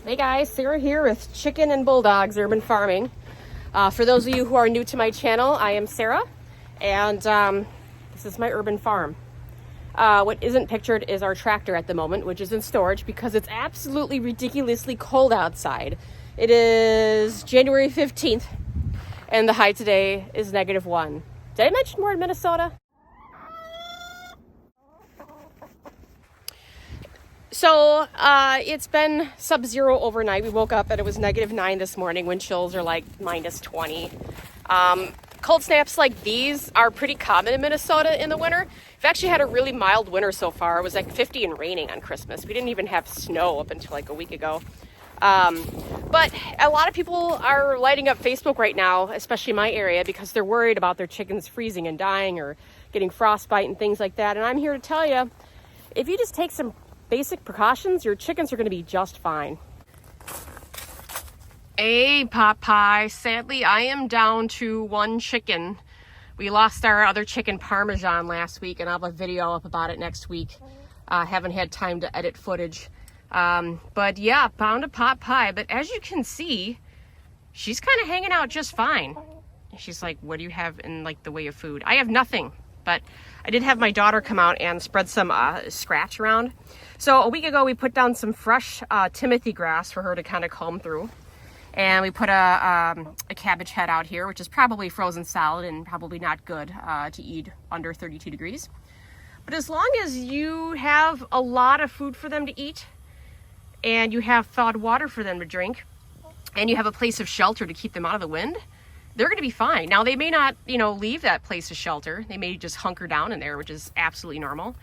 Hey guys, Sarah here with Chicken and Bulldogs Urban Farming. For those of you who are new to my channel, I am Sarah, and this is my urban farm. What isn't pictured is our tractor at the moment, which is in storage because it's absolutely ridiculously cold outside. It is January 15th, and the high today is -1. Did I mention we're in Minnesota? So it's been sub-zero overnight. We woke up and it was -9 this morning. Wind chills are like -20. Cold snaps like these are pretty common in Minnesota in the winter. We've actually had a really mild winter so far. It was like 50 and raining on Christmas. We didn't even have snow up until like a week ago. But a lot of people are lighting up Facebook right now, especially in my area, because they're worried about their chickens freezing and dying or getting frostbite and things like that. And I'm here to tell you, if you just take some basic precautions, your chickens are going to be just fine. Hey, pot pie. Sadly, I am down to one chicken. We lost our other chicken Parmesan last week, and I'll have a video up about it next week. Haven't had time to edit footage. But yeah, found a pot pie. But as you can see, she's kind of hanging out just fine. She's like, what do you have in like the way of food? I have nothing. But I did have my daughter come out and spread some scratch around. So a week ago, we put down some fresh Timothy grass for her to kind of comb through. And we put a cabbage head out here, which is probably frozen solid and probably not good to eat under 32 degrees. But as long as you have a lot of food for them to eat, and you have thawed water for them to drink, and you have a place of shelter to keep them out of the wind, they're going to be fine. Now, they may not, leave that place of shelter. They may just hunker down in there, which is absolutely normal.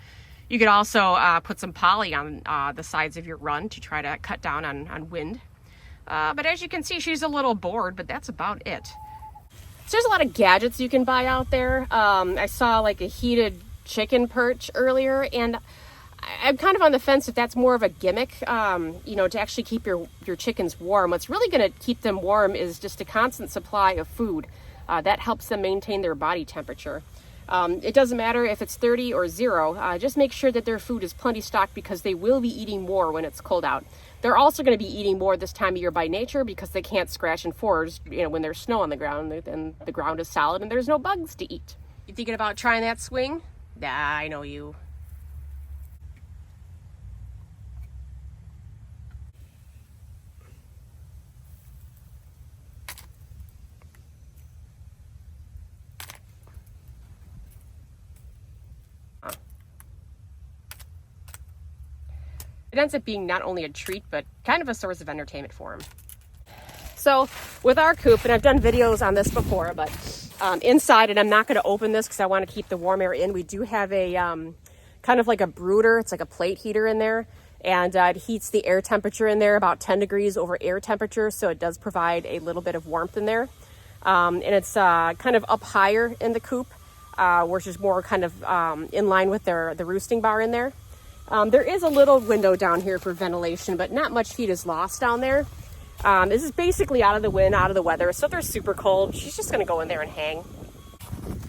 You could also put some poly on the sides of your run to try to cut down on wind. But as you can see, she's a little bored, but that's about it. So there's a lot of gadgets you can buy out there. I saw like a heated chicken perch earlier, and I'm kind of on the fence if that's more of a gimmick, to actually keep your chickens warm. What's really going to keep them warm is just a constant supply of food. That helps them maintain their body temperature. It doesn't matter if it's 30 or 0. Just make sure that their food is plenty stocked because they will be eating more when it's cold out. They're also going to be eating more this time of year by nature because they can't scratch and forage, when there's snow on the ground and the ground is solid and there's no bugs to eat. You thinking about trying that swing? Nah, I know you. It ends up being not only a treat, but kind of a source of entertainment for him. So with our coop, and I've done videos on this before, but inside, and I'm not going to open this because I want to keep the warm air in, we do have a kind of like a brooder. It's like a plate heater in there, and it heats the air temperature in there about 10 degrees over air temperature, so it does provide a little bit of warmth in there. And it's kind of up higher in the coop, which is more kind of in line with the roosting bar in there. There is a little window down here for ventilation, but not much heat is lost down there. This is basically out of the wind, out of the weather, so they're super cold. She's just going to go in there and hang.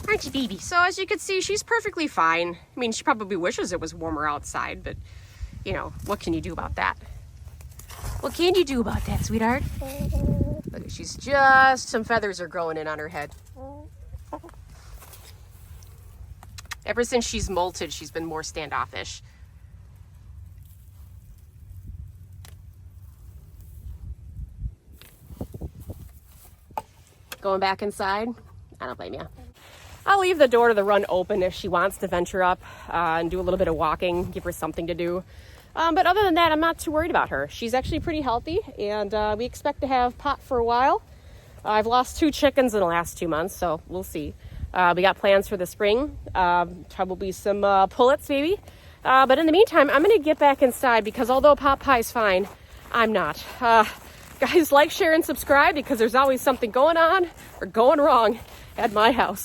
Aren't you, baby? So as you can see, she's perfectly fine. I mean, she probably wishes it was warmer outside, but, what can you do about that? What can you do about that, sweetheart? Look, she's just, some feathers are growing in on her head. Ever since she's molted, she's been more standoffish. Going back inside? I don't blame you. I'll leave the door to the run open if she wants to venture up and do a little bit of walking, give her something to do. But other than that, I'm not too worried about her. She's actually pretty healthy, and we expect to have Pot for a while. I've lost 2 chickens in the last 2 months, so we'll see. We got plans for the spring, probably some pullets maybe. But in the meantime, I'm going to get back inside because although Pot Pie's fine, I'm not. Guys, like, share, and subscribe because there's always something going on or going wrong at my house.